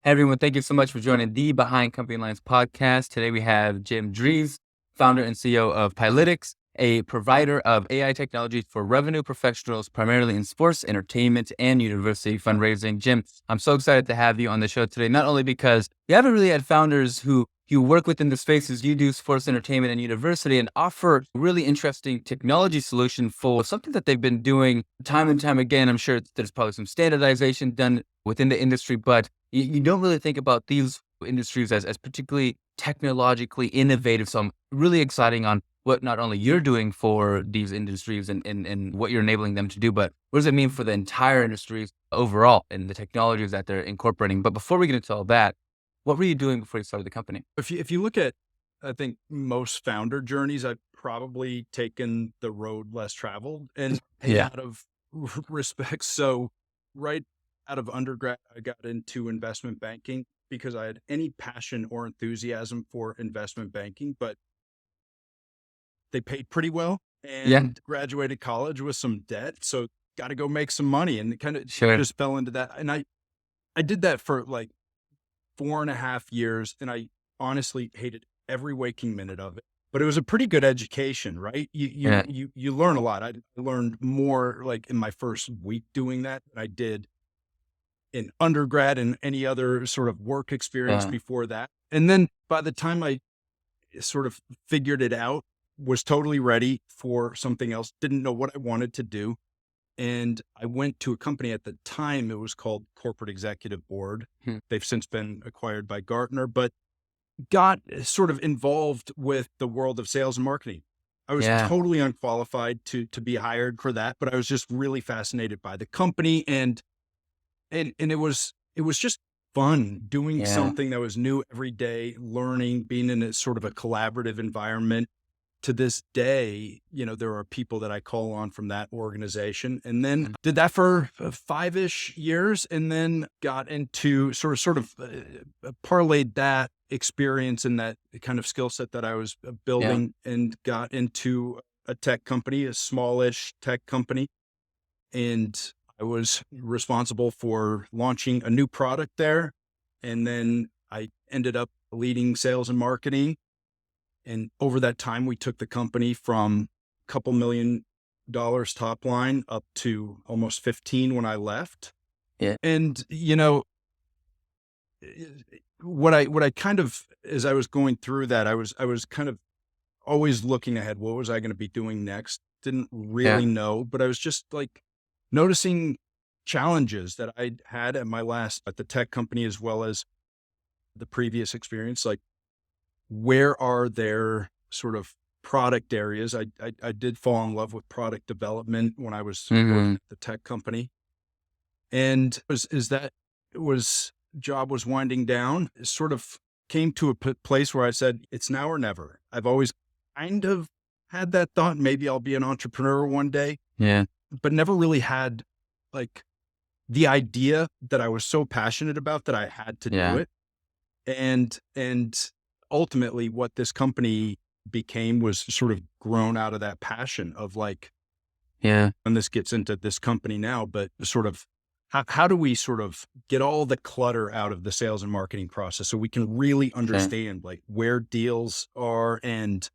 Hey everyone, thank you so much for joining the Behind Company Lines podcast. Today we have Dries, founder and CEO of PILYTIX, a provider of AI technology for revenue professionals, primarily in sports, entertainment, and university fundraising. Jim, I'm so excited to have you on the show today, not only because you haven't really had founders who you work within the spaces you do, sports, entertainment, and university, and offer really interesting technology solution for something that they've been doing time and time again. I'm sure there's probably some standardization done within the industry, but you don't really think about these industries as particularly technologically innovative. So I'm really exciting on what not only you're doing for these industries and what you're enabling them to do, but what does it mean for the entire industries overall and the technologies that they're incorporating. But before we get into all that, what were you doing before you started the company? If you look at, I think most founder journeys, I've probably taken the road less traveled and a Yeah. lot of respect. So right out of undergrad, I got into investment banking because I had any passion or enthusiasm for investment banking, but they paid pretty well Yeah, and graduated college with some debt. So got to go make some money and kind of sure. just fell into that. And I did that for like 4.5 years, and I honestly hated every waking minute of it. But it was a pretty good education, right? Yeah. You learn a lot. I learned more like in my first week doing that than I did in undergrad and any other sort of work experience Yeah. before that. And then by the time I sort of figured it out, was totally ready for something else, didn't know what I wanted to do. And I went to a company at the time, it was called Corporate Executive Board. Hmm. They've since been acquired by Gartner, but got sort of involved with the world of sales and marketing. I was Yeah. totally unqualified to be hired for that, but I was just really fascinated by the company and it was just fun doing Yeah. something that was new every day, learning, being in a sort of a collaborative environment. To this day, there are people that I call on from that organization, and then did that for 5-ish years, and then got into parlayed that experience and that kind of skill set that I was Yeah. building and got into a tech company, a smallish tech company. And I was responsible for launching a new product there. And then I ended up leading sales and marketing. And over that time, we took the company from a couple $1 million top line up to almost 15 when I left. Yeah. And, what I kind of, as I was going through that, I was kind of always looking ahead. What was I going to be doing next? Didn't Yeah. really know, but I was just like noticing challenges that I had at the tech company, as well as the previous experience. Like, where are there sort of product areas? I did fall in love with product development when I was working Hmm. at the tech company. And was job was winding down, it sort of came to a place where I said, it's now or never. I've always kind of had that thought, maybe I'll be an entrepreneur one day, Yeah. but never really had like the idea that I was so passionate about that I had to do Yeah. it. And ultimately what this company became was sort of grown out of that passion of like, Yeah. and this gets into this company now, but sort of how do we sort of get all the clutter out of the sales and marketing process so we can really Sure. understand like where deals are and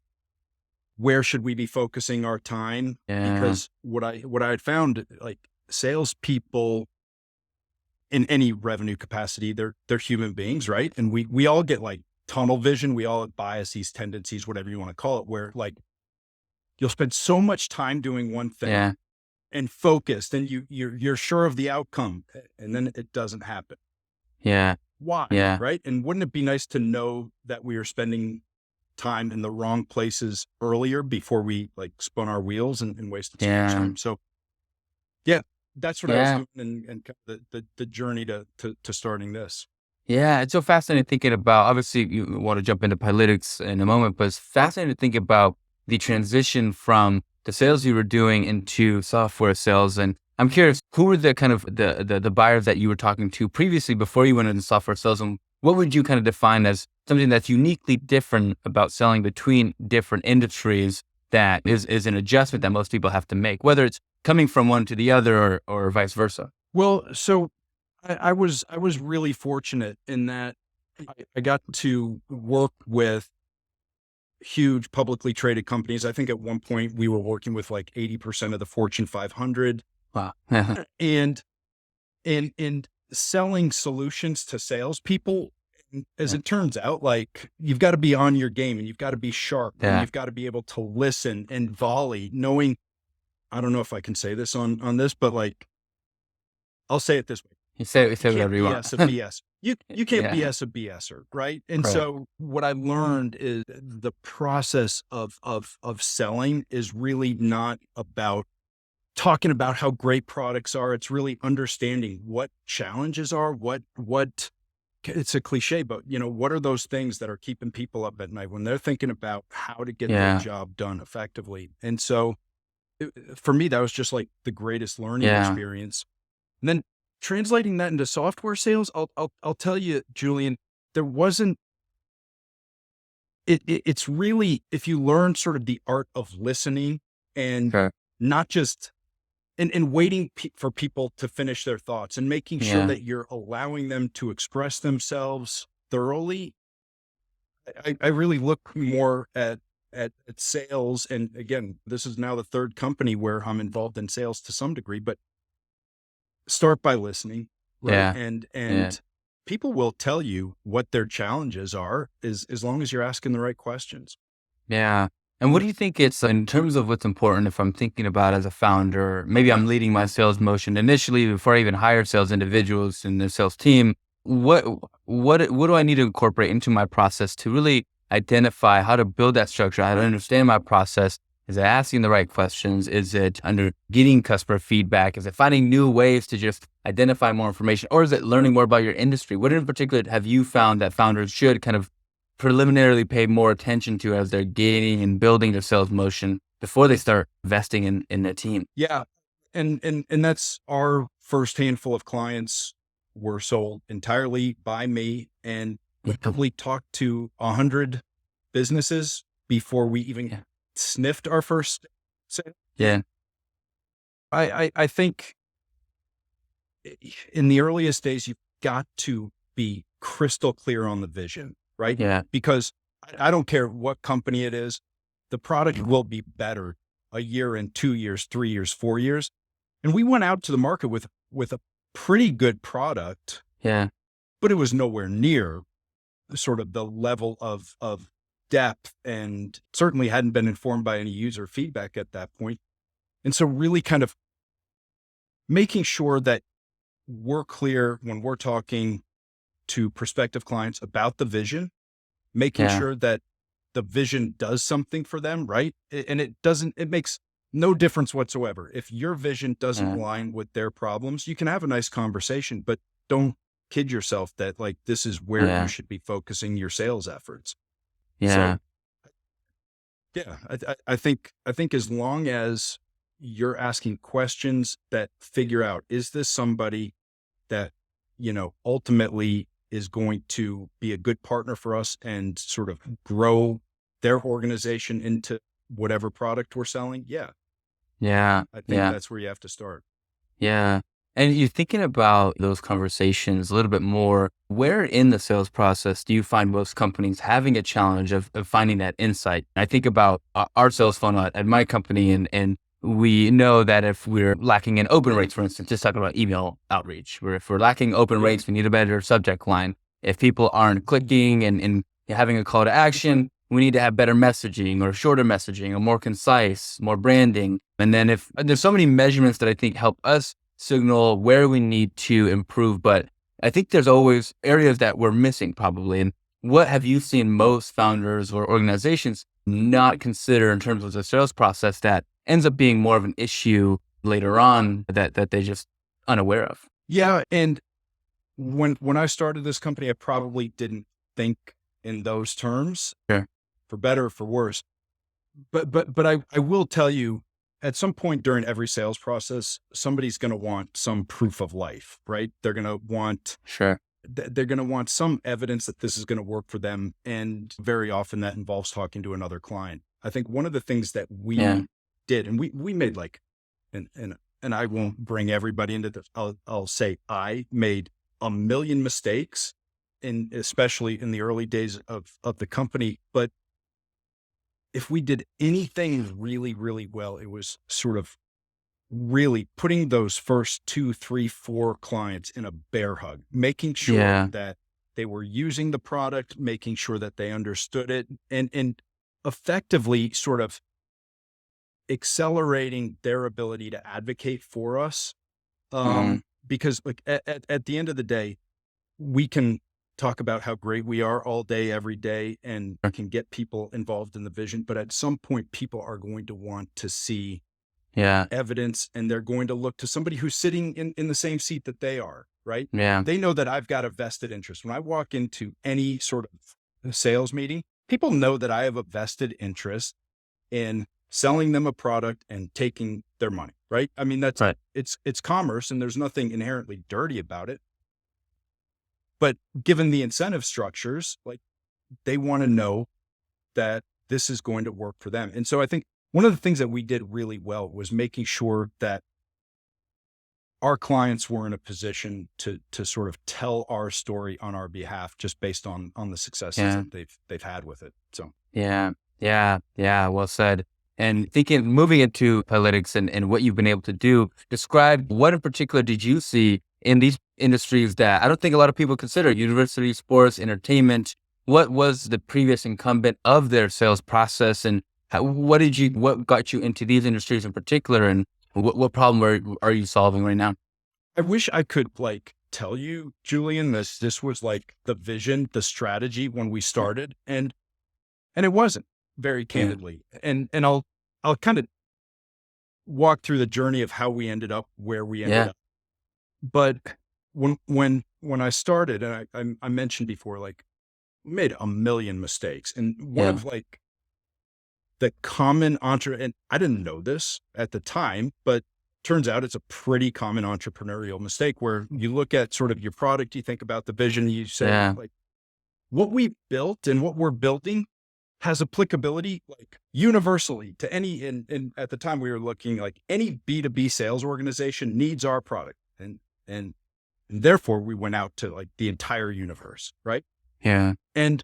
where should we be focusing our time? Yeah. Because what I had found, like, salespeople in any revenue capacity, they're human beings, right? And we all get like tunnel vision. We all have biases, tendencies, whatever you want to call it, where like you'll spend so much time doing one thing Yeah. and focused, and you're sure of the outcome, and then it doesn't happen. Yeah. Why, Yeah. right? And wouldn't it be nice to know that we are spending time in the wrong places earlier before we like spun our wheels and wasted so much Yeah. time? So yeah, that's what I was Yeah. doing, and kind of the journey to starting this. Yeah, it's so fascinating thinking about, obviously you want to jump into politics in a moment, but it's fascinating to think about the transition from the sales you were doing into software sales. And I'm curious, who were the kind of the buyers that you were talking to previously before you went into software sales? And what would you kind of define as something that's uniquely different about selling between different industries that is an adjustment that most people have to make, whether it's coming from one to the other or vice versa? Well, so I was really fortunate in that I got to work with huge publicly traded companies. I think at one point we were working with like 80% of the Fortune 500, Wow. and and selling solutions to salespeople. And as Yeah. it turns out, like you've got to be on your game and you've got to be sharp and Yeah. you've got to be able to listen and volley, knowing. I don't know if I can say this on this, but like I'll say it this way. You You say can't whatever you want. BS a BS. You can't Yeah. BS a BSer, right? And Right. so what I learned is the process of selling is really not about talking about how great products are. It's really understanding what challenges are, what it's a cliche, but what are those things that are keeping people up at night when they're thinking about how to get their Yeah. job done effectively. And so for me, that was just like the greatest learning Yeah. experience. And then translating that into software sales, I'll tell you, Julian, there wasn't. It's really, if you learn sort of the art of listening and Sure. not just and waiting for people to finish their thoughts and making sure Yeah. that you're allowing them to express themselves thoroughly. I really look more at sales, and again, this is now the third company where I'm involved in sales to some degree, but start by listening, right? Yeah. Yeah. And people will tell you what their challenges are as long as you're asking the right questions. Yeah. And what do you think it's in terms of what's important if I'm thinking about as a founder, maybe I'm leading my sales motion initially before I even hire sales individuals in the sales team. What what do I need to incorporate into my process to really identify how to build that structure, how to understand my process? Is it asking the right questions? Is it under getting customer feedback? Is it finding new ways to just identify more information? Or is it learning more about your industry? What in particular have you found that founders should kind of preliminarily pay more attention to as they're gaining and building their sales motion before they start investing in a team? Yeah. And that's our first handful of clients were sold entirely by me, and we probably talked to 100 businesses before we even Yeah. sniffed our first sale. Yeah. I think in the earliest days, you've got to be crystal clear on the vision, right? Yeah. Because I don't care what company it is, the product will be better a year and 2 years, 3 years, 4 years. And we went out to the market with a pretty good product, Yeah. but it was nowhere near sort of the level of depth, and certainly hadn't been informed by any user feedback at that point. And so really kind of making sure that we're clear when we're talking to prospective clients about the vision, making Yeah. sure that the vision does something for them, right? And it makes no difference whatsoever. If your vision doesn't Yeah. align with their problems, you can have a nice conversation, but don't kid yourself that like this is where you Yeah. should be focusing your sales efforts. Yeah. So yeah, I think as long as you're asking questions that figure out, is this somebody that, ultimately is going to be a good partner for us and sort of grow their organization into whatever product we're selling? Yeah, Yeah. I think Yeah. that's where you have to start. Yeah. And you're thinking about those conversations a little bit more. Where in the sales process do you find most companies having a challenge of finding that insight? I think about our sales funnel at my company, and we know that if we're lacking in open rates, for instance, just talking about email outreach, where if we're lacking open rates, we need a better subject line. If people aren't clicking and having a call to action, we need to have better messaging or shorter messaging or more concise, more branding. And then if there's so many measurements that I think help us signal where we need to improve, but I think there's always areas that we're missing probably. And what have you seen most founders or organizations not consider in terms of the sales process that ends up being more of an issue later on that they just unaware of? Yeah, and when I started this company, I probably didn't think in those terms, Sure. for better or for worse. But I will tell you, at some point during every sales process, somebody's going to want some proof of life, right? Sure. They're going to want some evidence that this is going to work for them, and very often that involves talking to another client. I think one of the things that Yeah. we did, and we made like, and I won't bring everybody into this. I'll say I made a million mistakes, especially in the early days of the company. But if we did anything really, really well, it was sort of really putting those first 2, 3, 4 clients in a bear hug, making sure Yeah. that they were using the product, making sure that they understood it, and effectively sort of accelerating their ability to advocate for us. Mm, Because like at the end of the day, we can talk about how great we are all day, every day, and can get people involved in the vision. But at some point, people are going to want to see yeah. evidence, and they're going to look to somebody who's sitting in the same seat that they are, right? Yeah. They know that I've got a vested interest. When I walk into any sort of sales meeting, people know that I have a vested interest in selling them a product and taking their money, right? I mean, Right. it's commerce, and there's nothing inherently dirty about it. But given the incentive structures, like, they want to know that this is going to work for them. And so I think one of the things that we did really well was making sure that our clients were in a position to sort of tell our story on our behalf, just based on the successes Yeah. that they've had with it. So Yeah. Yeah. Yeah. Well said. And moving into PILYTIX and what you've been able to do, describe what in particular did you see in these industries that I don't think a lot of people consider: university, sports, entertainment. What was the previous incumbent of their sales process, and what got you into these industries in particular, and what problem are you solving right now? I wish I could like tell you, Julian, this was like the vision, the strategy when we started, and it wasn't, very Yeah. candidly. And I'll kind of walk through the journey of how we ended up where we ended Yeah. up. But when I started, and I mentioned before, like, made a million mistakes, and one Yeah. of like the common and I didn't know this at the time, but turns out it's a pretty common entrepreneurial mistake, where you look at sort of your product, you think about the vision, you say, Yeah. like, what we built and what we're building has applicability like universally to any, and at the time we were looking like any B2B sales organization needs our product. And therefore we went out to like the entire universe, right? Yeah. And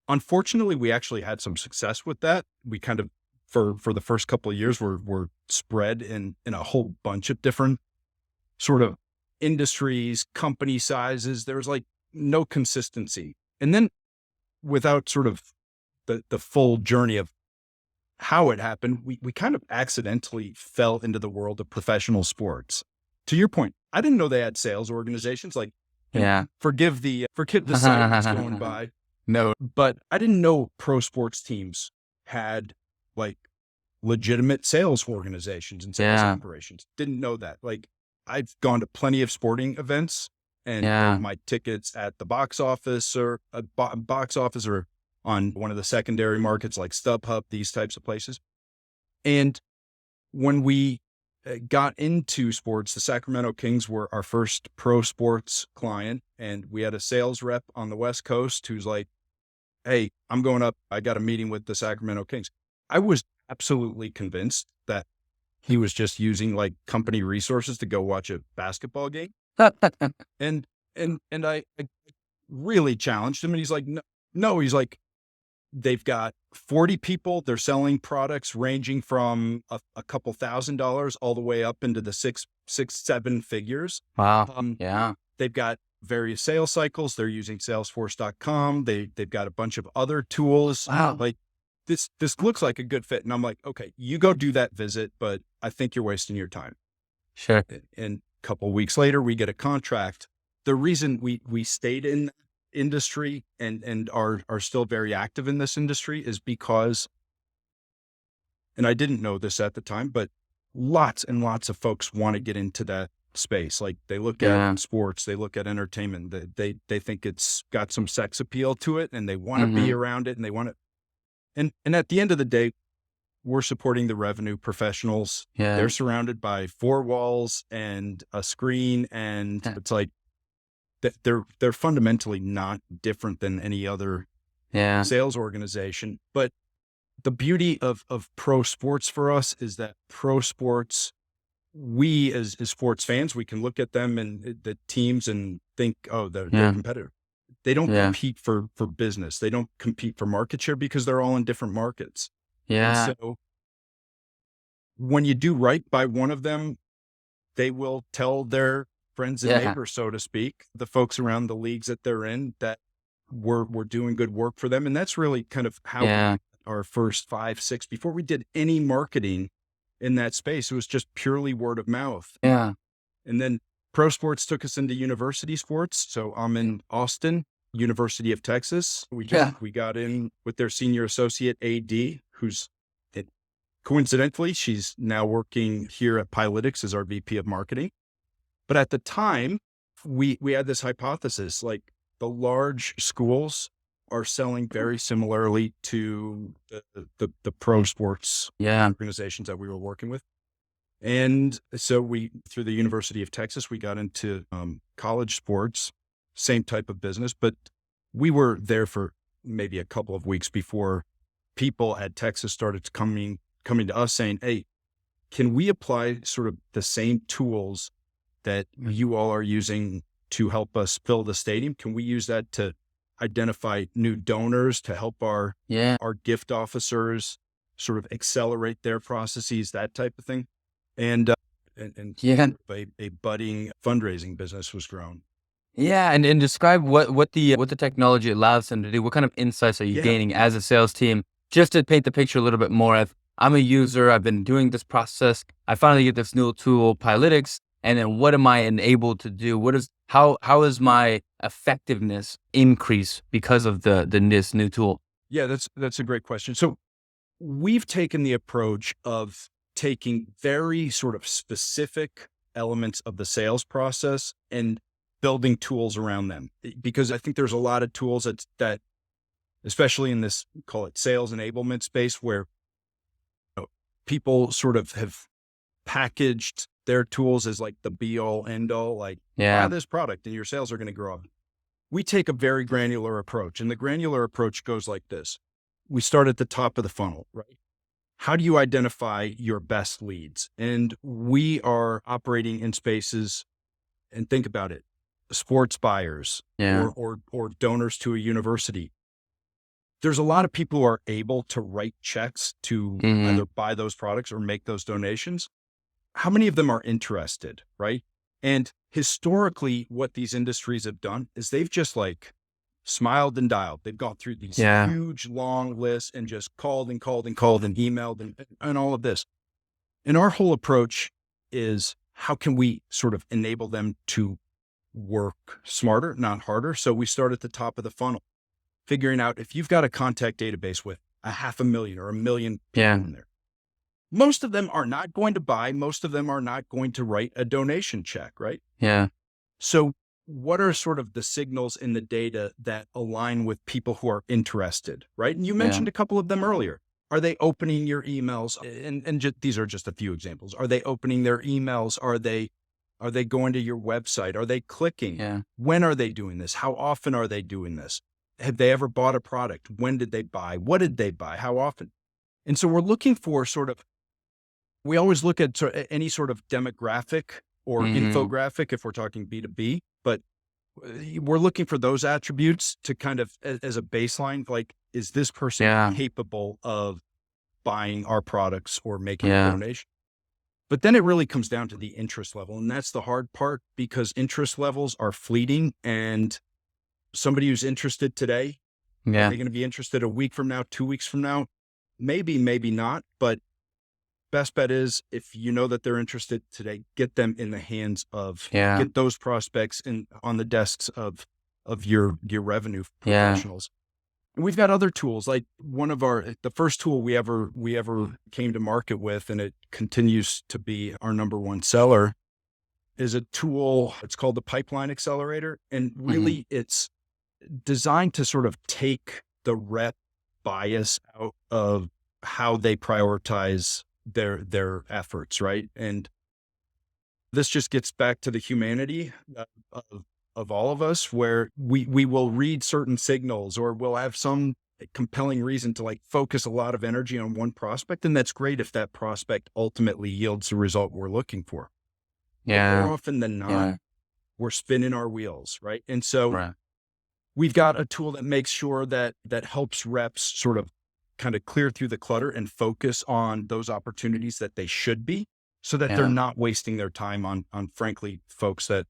unfortunately, we actually had some success with that. We kind of, for the first couple of years, were spread in a whole bunch of different sort of industries, company sizes. There was like no consistency. And then, without sort of the full journey of how it happened, we kind of accidentally fell into the world of professional sports. To your point, I didn't know they had sales organizations. Like, and Yeah. forgive the site that's going by, No. but I didn't know pro sports teams had like legitimate sales organizations and sales Yeah. operations. Didn't know that. Like, I've gone to plenty of sporting events and bought Yeah. my tickets at the box office, or on one of the secondary markets like StubHub, these types of places. And when we got into sports, the Sacramento Kings were our first pro sports client. And we had a sales rep on the West Coast who's like, "Hey, I'm going up. I got a meeting with the Sacramento Kings." I was absolutely convinced that he was just using like company resources to go watch a basketball game. And I really challenged him, and he's like, no, he's like, they've got 40 people. They're selling products ranging from a couple $1,000s all the way up into the seven figures. Wow. Um, Yeah. they've got various sales cycles. They're using Salesforce.com. They've got a bunch of other tools. Wow. Like, this looks like a good fit. And I'm like, okay, you go do that visit, but I think you're wasting your time. Sure. And a couple of weeks later, we get a contract. The reason we stayed in industry and are still very active in this industry is because, and I didn't know this at the time, but lots and lots of folks want to get into that space. Like, they look at Yeah. sports, they look at entertainment, they think it's got some sex appeal to it, and they want to be Hmm. around it, and they want to, and at the end of the day, we're supporting the revenue professionals. Yeah. They're surrounded by four walls and a screen, and it's like they're fundamentally not different than any other Yeah. sales organization. But the beauty of pro sports for us is that pro sports we as sports fans, we can look at them and the teams and think, oh, they're Yeah. competitive. They don't Yeah. compete for business. They don't compete for market share because they're all in different markets. And Yeah. so when you do right by one of them, they will tell their friends and Yeah. neighbors, so to speak, the folks around the leagues that they're in, that we're doing good work for them. And that's really kind of how Yeah. our first 5, 6, before we did any marketing in that space, it was just purely word of mouth. Yeah. And then pro sports took us into university sports. So I'm in Austin, University of Texas. We got in with their senior associate AD, who's coincidentally, she's now working here at PILYTIX as our VP of marketing. But at the time, we had this hypothesis, like the large schools are selling very similarly to the pro sports organizations that we were working with. And so through the University of Texas, we got into college sports, same type of business, but we were there for maybe a couple of weeks before people at Texas started coming to us saying, hey, can we apply sort of the same tools that you all are using to help us fill the stadium? Can we use that to identify new donors, to help our gift officers sort of accelerate their processes, that type of thing? And a budding fundraising business was grown. Yeah. And describe what the technology allows them to do. What kind of insights are you gaining as a sales team? Just to paint the picture a little bit more of, I'm a user, I've been doing this process. I finally get this new tool, PILYTIX, and then what am I enabled to do? How is my effectiveness increase because of this new tool? Yeah, that's a great question. So we've taken the approach of taking very sort of specific elements of the sales process and building tools around them, because I think there's a lot of tools that especially in this, call it sales enablement space, where people sort of have packaged their tools as like the be all end all, like buy this product and your sales are going to grow up. We take a very granular approach, and the granular approach goes like this. We start at the top of the funnel, right? How do you identify your best leads? And we are operating in spaces, and think about it, sports buyers or donors to a university. There's a lot of people who are able to write checks to either buy those products or make those donations. How many of them are interested, right? And historically, what these industries have done is they've just like smiled and dialed. They've gone through these huge, long lists and just called and emailed and all of this. And our whole approach is, how can we sort of enable them to work smarter, not harder? So we start at the top of the funnel, figuring out if you've got a contact database with 500,000 or 1 million people in there. Most of them are not going to buy. Most of them are not going to write a donation check, right? Yeah. So what are sort of the signals in the data that align with people who are interested, right? And you mentioned a couple of them earlier. Are they opening your emails? And these are just a few examples. Are they opening their emails? Are they going to your website? Are they clicking? Yeah. When are they doing this? How often are they doing this? Have they ever bought a product? When did they buy? What did they buy? How often? And so we're looking for we always look at any sort of demographic or infographic if we're talking B2B, but we're looking for those attributes to kind of as a baseline, like, is this person capable of buying our products or making a donation? But then it really comes down to the interest level. And that's the hard part, because interest levels are fleeting, and somebody who's interested today, are they going to be interested a week from now, 2 weeks from now? Maybe, maybe not. But best bet is, if you know that they're interested today, get them in the hands of, get those prospects on the desks of your revenue professionals. And we've got other tools, like the first tool we ever came to market with, and it continues to be our number one seller, is a tool. It's called the Pipeline Accelerator. And really it's designed to sort of take the rep bias out of how they prioritize their efforts, right? And this just gets back to the humanity of all of us, where we will read certain signals, or we'll have some compelling reason to like focus a lot of energy on one prospect. And that's great if that prospect ultimately yields the result we're looking for. But more Yeah. often than not, Yeah. we're spinning our wheels, right? And so Right. we've got a tool that makes sure that helps reps sort of kind of clear through the clutter and focus on those opportunities that they should be, so that they're Yeah. not wasting their time on frankly folks that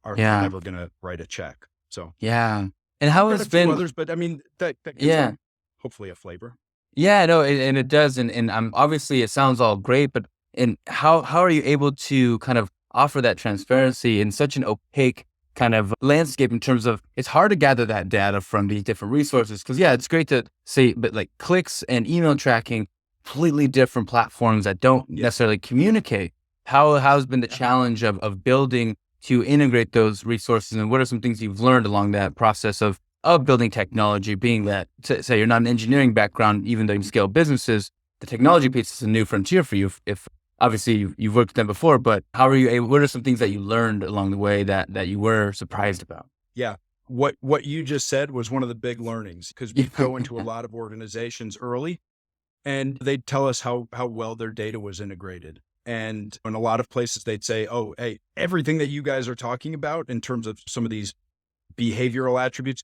are Yeah. never going to write a check. So Yeah. And how got has a few been, others, but I mean that gives yeah. them hopefully a flavor. Yeah, no, and it does, and obviously it sounds all great, but and how are you able to kind of offer that transparency in such an opaque kind of landscape in terms of it's hard to gather that data from these different resources? Because yeah, it's great to say, but like clicks and email tracking, completely different platforms that don't Yeah. necessarily communicate. How's been the challenge of building to integrate those resources, and what are some things you've learned along that process of building technology, being that, say you're not an engineering background, even though you scale businesses, the technology piece is a new frontier for you. If obviously you've worked with them before, but how are you able, what are some things that you learned along the way that you were surprised about? Yeah. What you just said was one of the big learnings, because we'd go into a lot of organizations early and they'd tell us how well their data was integrated. And in a lot of places they'd say, "Oh, hey, everything that you guys are talking about in terms of some of these behavioral attributes,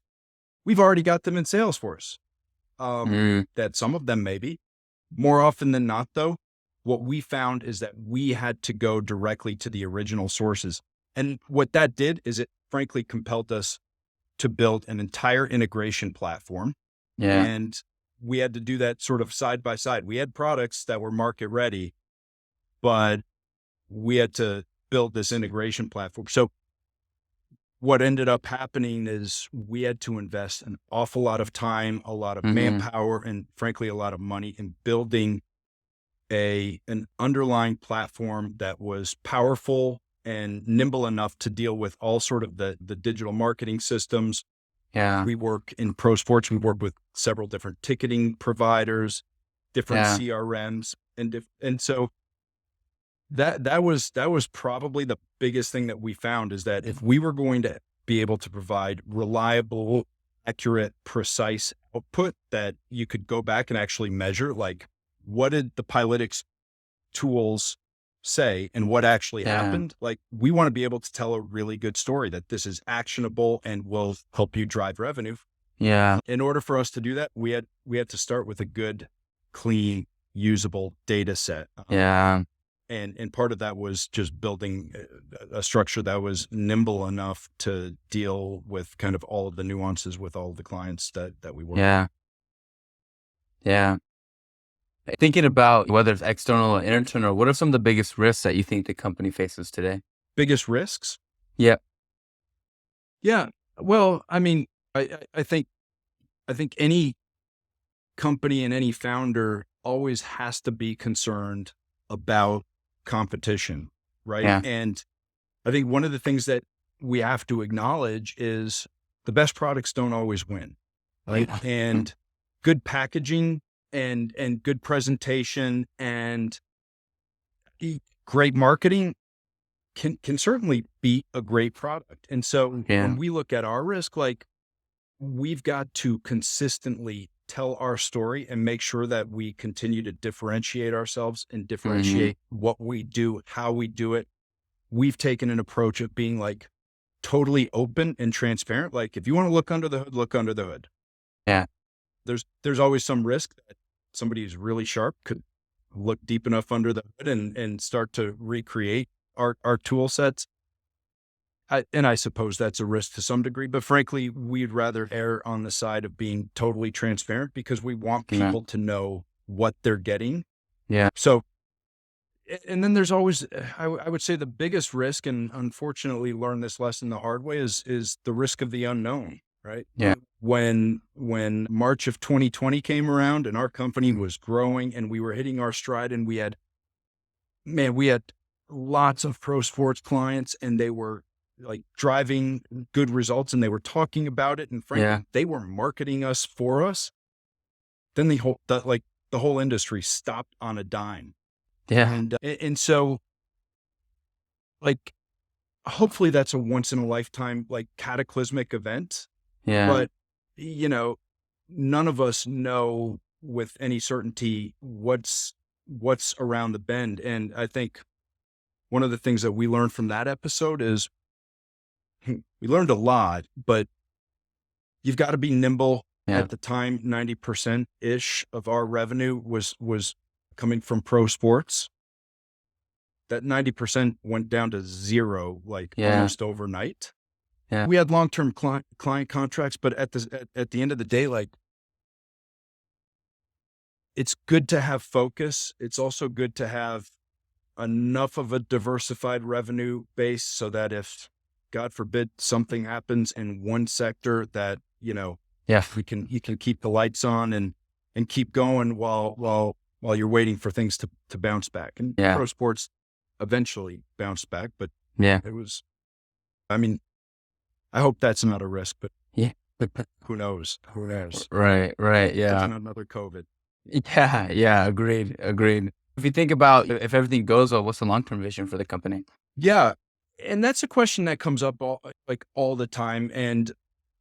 we've already got them in Salesforce." Mm, That some of them maybe. More often than not, though, what we found is that we had to go directly to the original sources. And what that did is it frankly compelled us to build an entire integration platform. yeah, And we had to do that sort of side by side. We had products that were market ready, but we had to build this integration platform. So what ended up happening is we had to invest an awful lot of time, a lot of hmm, manpower, and frankly, a lot of money in building an underlying platform that was powerful and nimble enough to deal with all sort of the digital marketing systems. yeah, We work in pro sports. We work with several different ticketing providers, different yeah, CRMs, and so that was probably the biggest thing that we found, is that if we were going to be able to provide reliable, accurate, precise output that you could go back and actually measure, like what did the Pilytics tools say and what actually yeah, happened? Like we want to be able to tell a really good story that this is actionable and will help you drive revenue. yeah, In order for us to do that, we had to start with a good, clean, usable data set. yeah, And part of that was just building a structure that was nimble enough to deal with kind of all of the nuances with all of the clients that we work with. yeah, yeah. Thinking about whether it's external or internal, what are some of the biggest risks that you think the company faces today? Biggest risks? Yeah, Yeah. Well, I mean, I think any company and any founder always has to be concerned about competition, right? yeah, And I think one of the things that we have to acknowledge is the best products don't always win, right? yeah, And good packaging and good presentation and great marketing can certainly beat a great product. And so when yeah, we look at our risk, like we've got to consistently tell our story and make sure that we continue to differentiate ourselves and hmm, differentiate what we do, how we do it. We've taken an approach of being like totally open and transparent. Like if you want to look under the hood, look under the hood. yeah, There's always some risk that somebody who's really sharp could look deep enough under the hood and start to recreate our tool sets. And I suppose that's a risk to some degree, but frankly, we'd rather err on the side of being totally transparent because we want yeah, people to know what they're getting. yeah, So, and then there's always, I would say the biggest risk, and unfortunately learned this lesson the hard way, is the risk of the unknown, right? yeah, When March of 2020 came around and our company was growing and we were hitting our stride and we had lots of pro sports clients and they were like driving good results and they were talking about it. And frankly, yeah, they were marketing us for us. Then the whole industry stopped on a dime. yeah, And so like, hopefully that's a once in a lifetime, like cataclysmic event. yeah, But, you know, none of us know with any certainty what's around the bend. And I think one of the things that we learned from that episode is we learned a lot, but you've got to be nimble. Yeah. At the time, 90% ish of our revenue was coming from pro sports. That 90% went down to zero, like almost overnight. Yeah. We had long-term client contracts, but at the end of the day, like, it's good to have focus. It's also good to have enough of a diversified revenue base so that if, God forbid, something happens in one sector, that, you can keep the lights on and keep going while you're waiting for things to bounce back. And pro sports eventually bounced back, but it was, I mean, I hope that's not a risk, but who knows? Who knows? Right. Yeah. There's another COVID. Yeah. Agreed. If you think about if everything goes well, what's the long-term vision for the company? Yeah. And that's a question that comes up all the time. And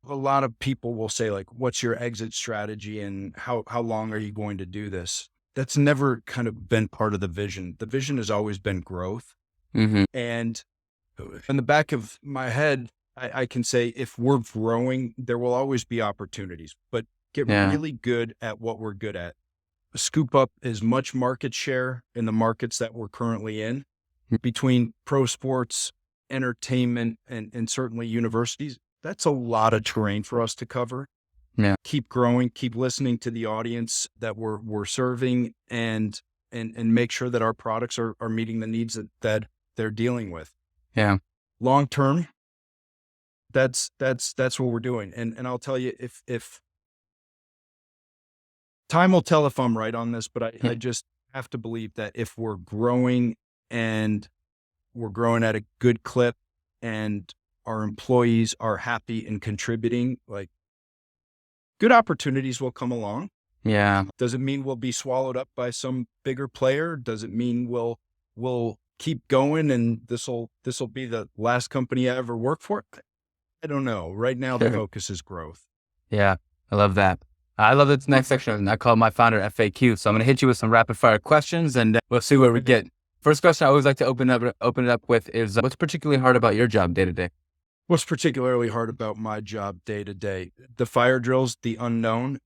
a lot of people will say, like, what's your exit strategy and how long are you going to do this? That's never kind of been part of the vision. The vision has always been growth. Mm-hmm. And in the back of my head, I can say if we're growing, there will always be opportunities, but get really good at what we're good at. Scoop up as much market share in the markets that we're currently in between pro sports, entertainment, and certainly universities. That's a lot of terrain for us to cover. Yeah. Keep growing, keep listening to the audience that we're serving, and make sure that our products are meeting the needs that they're dealing with. Yeah. Long term, that's what we're doing. And I'll tell you, if time will tell if I'm right on this, but I just have to believe that if we're growing and we're growing at a good clip and our employees are happy and contributing, like, good opportunities will come along. Yeah. Does it mean we'll be swallowed up by some bigger player? Does it mean we'll keep going and this'll be the last company I ever work for? I don't know. Right now, the focus is growth. Yeah. I love that. I love this next section. I call my founder FAQ. So I'm going to hit you with some rapid fire questions and we'll see where we get. First question I always like to open it up with is what's particularly hard about your job day to day? What's particularly hard about my job day to day? The fire drills, the unknown,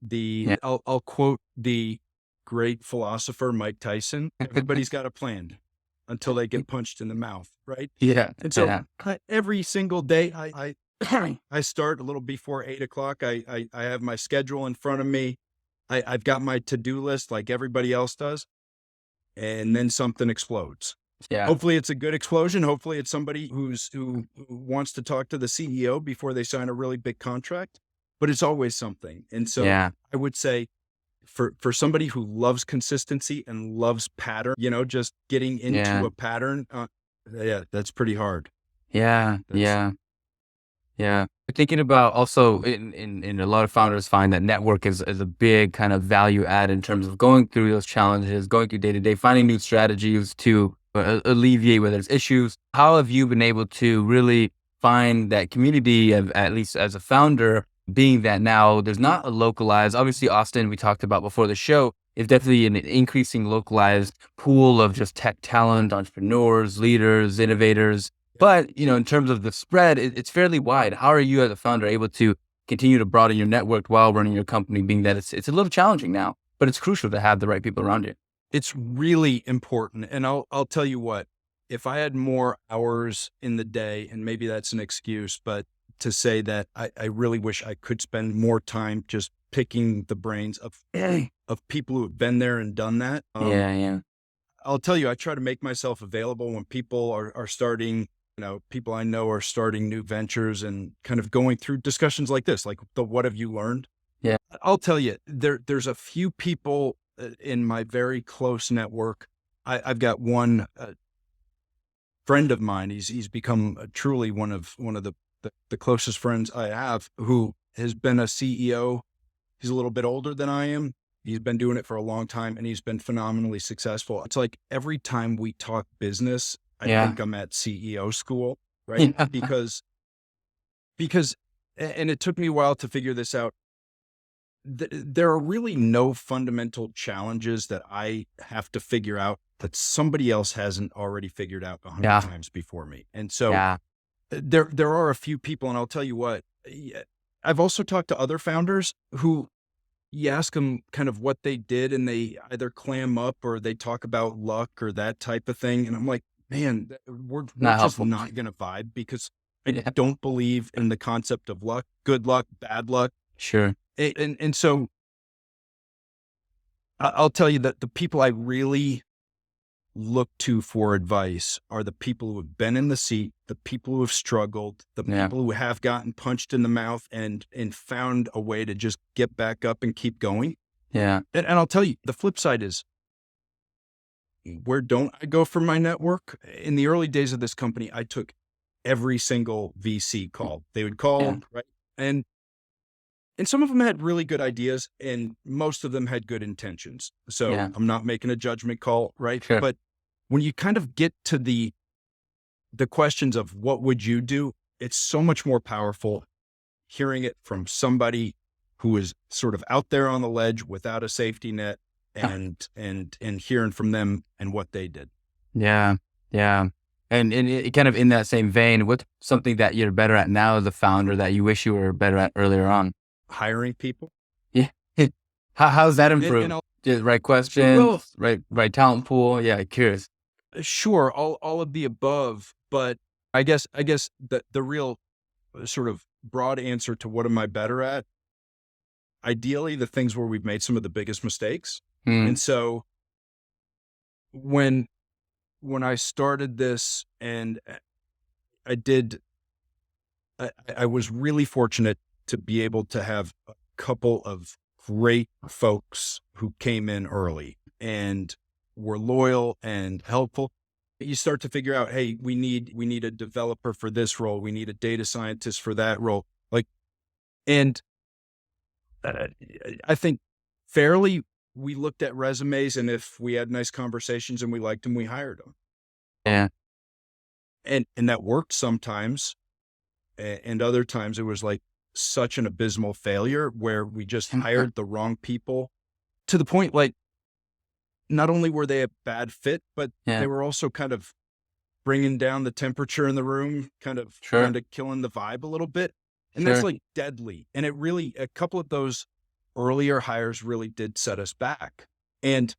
I'll quote the great philosopher, Mike Tyson. Everybody's got a plan until they get punched in the mouth. Right. Yeah. And so every single day I start a little before 8:00. I have my schedule in front of me. I've got my to-do list like everybody else does. And then something explodes. Yeah. Hopefully it's a good explosion. Hopefully it's somebody who wants to talk to the CEO before they sign a really big contract, but it's always something. And so I would say for somebody who loves consistency and loves pattern, just getting into a pattern, that's pretty hard. Yeah. Thinking about also in a lot of founders find that network is a big kind of value add in terms of going through those challenges, going through day to day, finding new strategies to alleviate whether it's issues. How have you been able to really find that community of, at least as a founder, being that now there's not a localized, obviously Austin, we talked about before the show, is definitely an increasing localized pool of just tech talent, entrepreneurs, leaders, innovators. But, in terms of the spread, it's fairly wide. How are you as a founder able to continue to broaden your network while running your company, being that it's a little challenging now, but it's crucial to have the right people around you? It's really important. And I'll tell you what, if I had more hours in the day, and maybe that's an excuse, but to say that I really wish I could spend more time just picking the brains of people who have been there and done that. I'll tell you, I try to make myself available when people are starting, people I know are starting new ventures and kind of going through discussions like this, like the what have you learned? Yeah. I'll tell you, there's a few people in my very close network. I've got one friend of mine. He's become truly one of the closest friends I have, who has been a CEO. He's a little bit older than I am. He's been doing it for a long time and he's been phenomenally successful. It's like every time we talk business, I think I'm at CEO school, right? Because, and it took me a while to figure this out. there are really no fundamental challenges that I have to figure out that somebody else hasn't already figured out 100 Yeah. times before me. And so Yeah. there are a few people, and I'll tell you what, I've also talked to other founders who you ask them kind of what they did and they either clam up or they talk about luck or that type of thing. And I'm like, man, we're Not just helpful. not going to vibe because I Yeah. don't believe in the concept of luck, good luck, bad luck. Sure. And so I'll tell you that the people I really look to for advice are the people who have been in the seat, the people who have struggled, the Yeah. people who have gotten punched in the mouth and found a way to just get back up and keep going. Yeah. And I'll tell you, the flip side is, where don't I go for my network? In the early days of this company, I took every single VC call. They would call, Yeah. right? And some of them had really good ideas and most of them had good intentions. So Yeah. I'm not making a judgment call, right? Sure. But when you kind of get to the questions of what would you do, it's so much more powerful hearing it from somebody who is sort of out there on the ledge without a safety net and hearing from them and what they did. Yeah. Yeah. And it kind of in that same vein, what's something that you're better at now as a founder that you wish you were better at earlier on? Hiring people. Yeah. How's that And improved? I'll, Just right well, questions, right talent pool. Yeah. Curious. sure, all of the above, but I guess the real sort of broad answer to what am I better at? Ideally, the things where we've made some of the biggest mistakes. Mm. And so when I started this and I did, I was really fortunate to be able to have a couple of great folks who came in early and were loyal and helpful. You start to figure out, hey, we need a developer for this role. We need a data scientist for that role. And uh, I think fairly, we looked at resumes and if we had nice conversations and we liked them, we hired them. Yeah. And that worked sometimes. And other times it was like such an abysmal failure where we just hired the wrong people to the point, like, not only were they a bad fit, but Yeah. they were also kind of bringing down the temperature in the room, kind of killing the vibe a little bit. And that's like deadly. And it really, a couple of those earlier hires really did set us back. And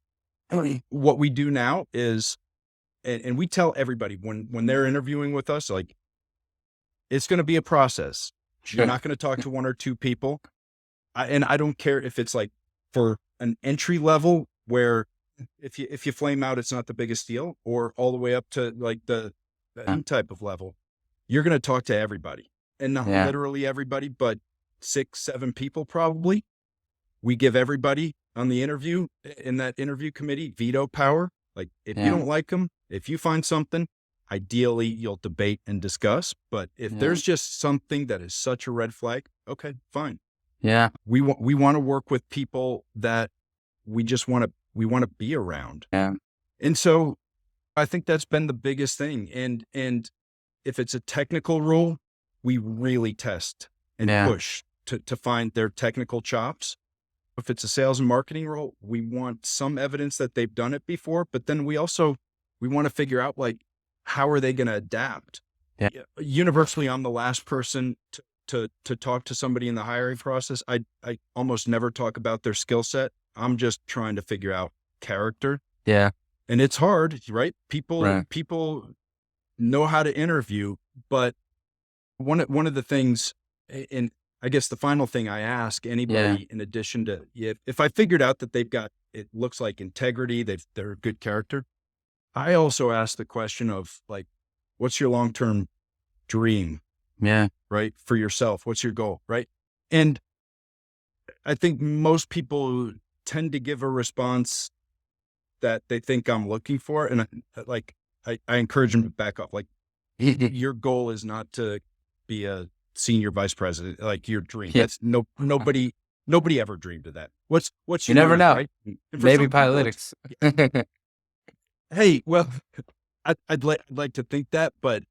what we do now is, and we tell everybody when they're interviewing with us, like, it's going to be a process. You're not going to talk to one or two people. And I don't care if it's like for an entry level where if you flame out, it's not the biggest deal, or all the way up to like the type of level. You're going to talk to everybody, and not literally everybody, but 6, 7 people probably. We give everybody on the interview, in that interview committee, veto power. Like, if you don't like them, if you find something, ideally you'll debate and discuss. But if there's just something that is such a red flag, okay, fine. Yeah. We want to work with people that we just want to be around. Yeah. And so I think that's been the biggest thing. And if it's a technical role, we really test and push to find their technical chops. If it's a sales and marketing role, we want some evidence that they've done it before, but then we want to figure out, like, how are they going to adapt? Yeah. Universally, I'm the last person to talk to somebody in the hiring process. I almost never talk about their skill set. I'm just trying to figure out character. Yeah. And it's hard, right? People know how to interview, but one of the things, and I guess the final thing I ask anybody, in addition to, if I figured out that they've got, it looks like integrity, they're a good character, I also ask the question of, like, what's your long-term dream? Yeah. Right? For yourself, what's your goal? Right? And I think most people tend to give a response that they think I'm looking for. And I encourage them to back off. Like, your goal is not to be a senior vice president, like your dream. That's nobody ever dreamed of that. What's You your never dream, know. right? Maybe PILYTIX. Hey, well, I'd like to think that, but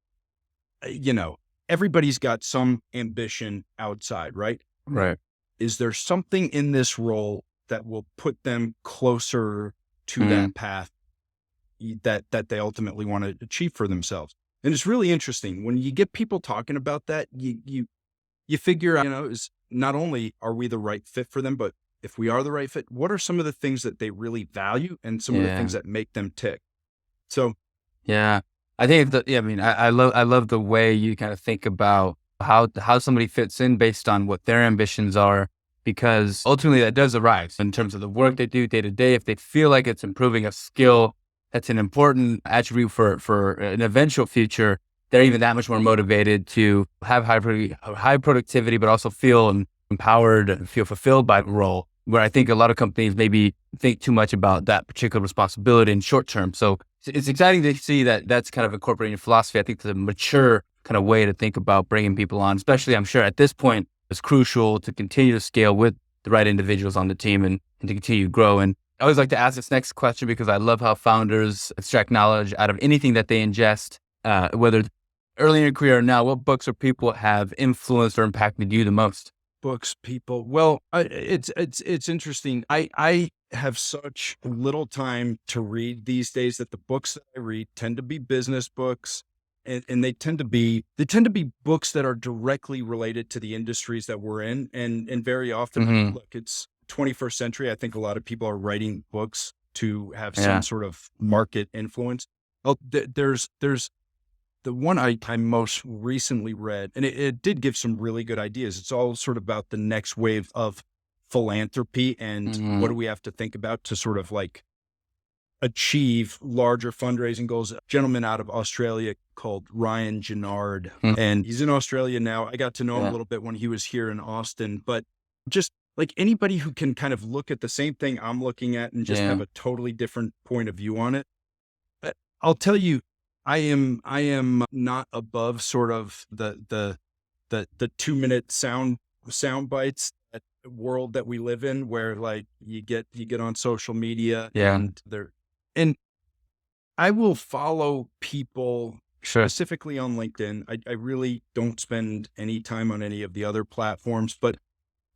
everybody's got some ambition outside, right? Right. is there something in this role that will put them closer to that path that they ultimately want to achieve for themselves? And it's really interesting when you get people talking about that, you figure out, is not only are we the right fit for them, but if we are the right fit, what are some of the things that they really value and some of the Yeah. things that make them tick? So Yeah. I think I mean, I love the way you kind of think about how somebody fits in based on what their ambitions are, because ultimately that does arise in terms of the work they do day to day. If they feel like it's improving a skill that's an important attribute for an eventual future, they're even that much more motivated to have high productivity, but also feel empowered and feel fulfilled by the role. Where I think a lot of companies maybe think too much about that particular responsibility in short term. So it's exciting to see that that's kind of incorporating your philosophy. I think it's a mature kind of way to think about bringing people on, especially I'm sure at this point, it's crucial to continue to scale with the right individuals on the team and to continue to grow. And I always like to ask this next question because I love how founders extract knowledge out of anything that they ingest, whether early in your career or now. What books or people have influenced or impacted you the most? books, people. Well, it's interesting. I have such little time to read these days that the books that I read tend to be business books, and they tend to be books that are directly related to the industries that we're in, and very often, Hmm. look, it's 21st century. I think a lot of people are writing books to have some Yeah. sort of market influence. Oh, there's the one I most recently read, and it did give some really good ideas. It's all sort of about the next wave of philanthropy and what do Hmm. we have to think about to sort of like achieve larger fundraising goals. A gentleman out of Australia called Ryan Gennard, and he's in Australia now. I got to know him a Yeah. little bit when he was here in Austin, but just like anybody who can kind of look at the same thing I'm looking at and just have Yeah. a totally different point of view on it. I'll tell you, I am not above sort of the 2 minute sound bites, that world that we live in, where like you get on social media Yeah. and I will follow people Sure. specifically on LinkedIn. I really don't spend any time on any of the other platforms, but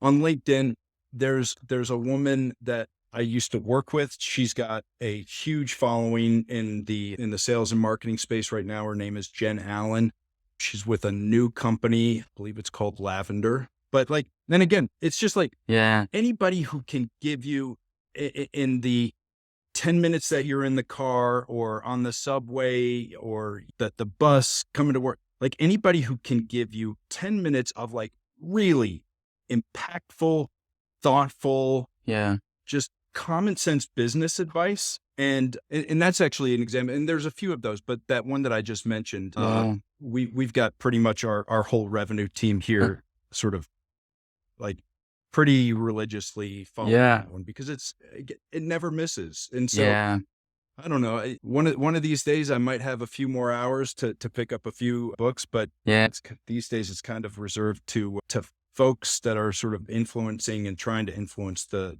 on LinkedIn, there's a woman that I used to work with. She's got a huge following in the sales and marketing space right now. Her name is Jen Allen. She's with a new company, I believe it's called Lavender. But like then again, it's just like Yeah. anybody who can give you in the 10 minutes that you're in the car or on the subway or the bus coming to work, like anybody who can give you 10 minutes of like really impactful, thoughtful, Yeah. just common sense business advice. And that's actually an example. And there's a few of those, but that one that I just mentioned, Yeah. we've got pretty much our whole revenue team here sort of like pretty religiously following Yeah. that one because it never misses. And so Yeah. I don't know. One of these days, I might have a few more hours to pick up a few books, but Yeah. these days it's kind of reserved to folks that are sort of influencing and trying to influence the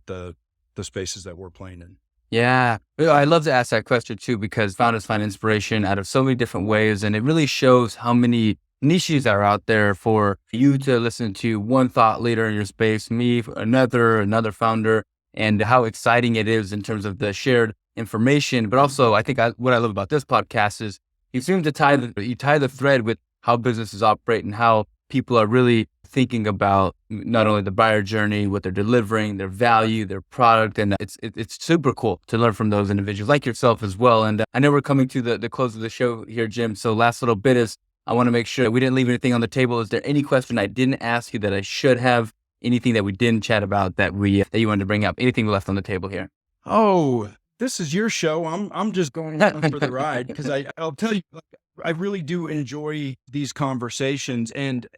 spaces that we're playing in. Yeah. Well, I love to ask that question too, because founders find inspiration out of so many different ways. And it really shows how many niches are out there for you to listen to one thought leader in your space, me, another founder, and how exciting it is in terms of the shared information. But also, I think what I love about this podcast is you seem to you tie the thread with how businesses operate and how people are really thinking about not only the buyer journey, what they're delivering, their value, their product. And it's super cool to learn from those individuals like yourself as well. And I know we're coming to the close of the show here, Jim. So last little bit is I want to make sure that we didn't leave anything on the table. Is there any question I didn't ask you that I should have? Anything that we didn't chat about that you wanted to bring up? Anything left on the table here? Oh, this is your show. I'm just going along for the ride because I'll tell you, like, I really do enjoy these conversations, and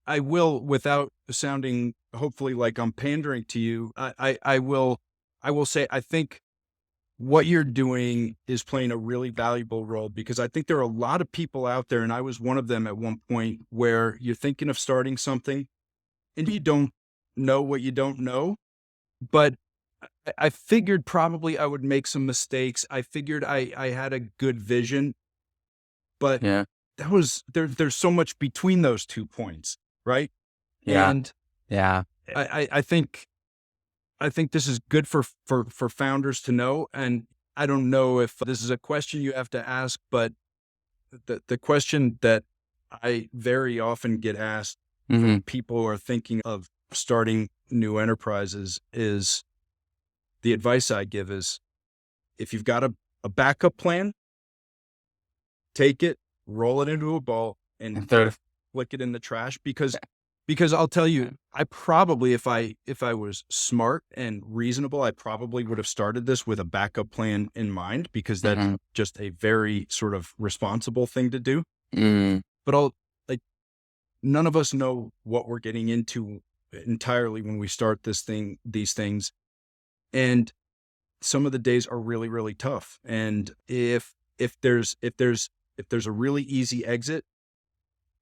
I will, without sounding hopefully like I'm pandering to you, I will say I think what you're doing is playing a really valuable role because I think there are a lot of people out there, and I was one of them at one point, where you're thinking of starting something and you don't know what you don't know, but I figured probably I would make some mistakes. I figured I had a good vision, but Yeah. there's so much between those 2 points, right? Yeah. And Yeah. I think this is good for founders to know. And I don't know if this is a question you have to ask, but the question that I very often get asked Mm-hmm. from people who are thinking of starting new enterprises is, the advice I give is, if you've got a backup plan, take it, roll it into a ball, and And third, flick it in the trash. Because I'll tell you, I probably, if I was smart and reasonable, I probably would have started this with a backup plan in mind, because that's mm-hmm. just a very sort of responsible thing to do. Mm, But none of us know what we're getting into entirely when we start these things. And some of the days are really, really tough. And if there's a really easy exit,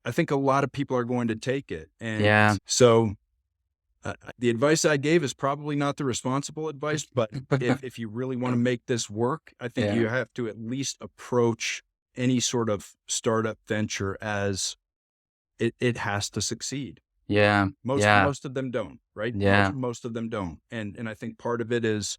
I think a lot of people are going to take it. And yeah. so the advice I gave is probably not the responsible advice, but if you really want to make this work, I think Yeah. you have to at least approach any sort of startup venture as it has to succeed. Yeah. Most of them don't, right? Yeah. Most of them don't. And I think part of it is,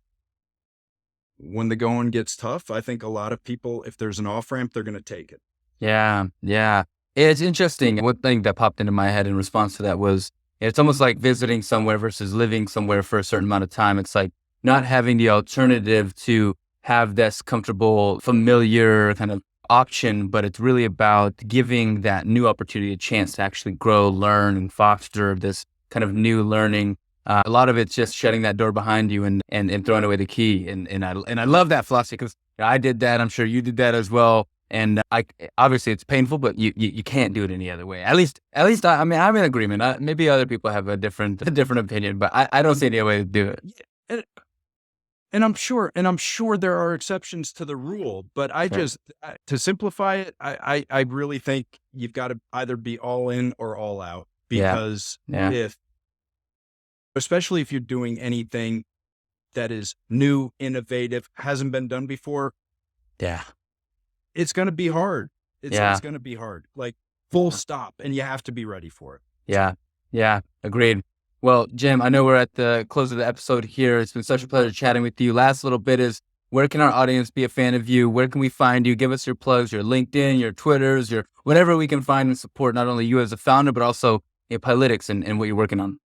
when the going gets tough, I think a lot of people, if there's an off-ramp, they're going to take it. Yeah. Yeah. It's interesting. One thing that popped into my head in response to that was, it's almost like visiting somewhere versus living somewhere for a certain amount of time. It's like not having the alternative to have this comfortable, familiar kind of option, but it's really about giving that new opportunity a chance to actually grow, learn, and foster this kind of new learning. A lot of it's just shutting that door behind you and throwing away the key. And I love that philosophy, because I did that. I'm sure you did that as well. And obviously it's painful, but you can't do it any other way. At least I mean, I'm in agreement. Maybe other people have a different opinion, but I don't see any other way to do it. Yeah. And I'm sure there are exceptions to the rule, but to simplify it, I really think you've got to either be all in or all out, because especially if you're doing anything that is new, innovative, hasn't been done before, it's going to be hard. It's going to be hard, like full stop, and you have to be ready for it. Yeah. Agreed. Well, Jim, I know we're at the close of the episode here. It's been such a pleasure chatting with you. Last little bit is, where can our audience be a fan of you? Where can we find you? Give us your plugs, your LinkedIn, your Twitters, your whatever we can find and support not only you as a founder, but also PILYTIX and what you're working on.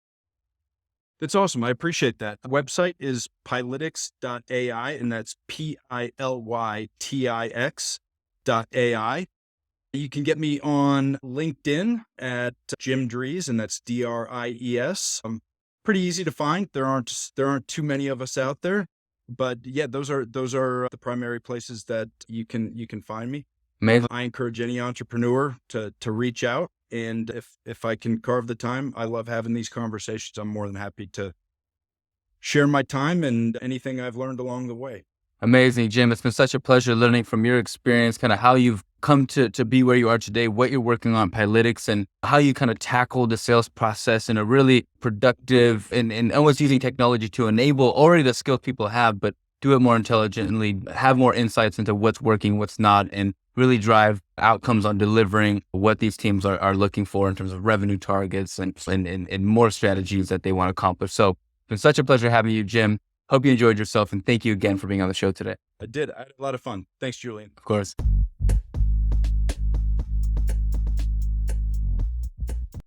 That's awesome. I appreciate that. The website is PILYTIX.ai, and that's PILYTIX.ai. You can get me on LinkedIn at Jim Dries, and that's Dries. Pretty easy to find. There aren't too many of us out there, but yeah, those are the primary places that you can find me. Amazing. I encourage any entrepreneur to reach out. And if I can carve the time, I love having these conversations. I'm more than happy to share my time and anything I've learned along the way. Amazing, Jim. It's been such a pleasure learning from your experience, kind of how you've come to be where you are today, what you're working on at PILYTIX, and how you kind of tackle the sales process in a really productive and almost using technology to enable already the skills people have, but do it more intelligently, have more insights into what's working, what's not, and really drive outcomes on delivering what these teams are looking for in terms of revenue targets and more strategies that they want to accomplish. So it's been such a pleasure having you, Jim. Hope you enjoyed yourself, and thank you again for being on the show today. I did. I had a lot of fun. Thanks, Julian. Of course.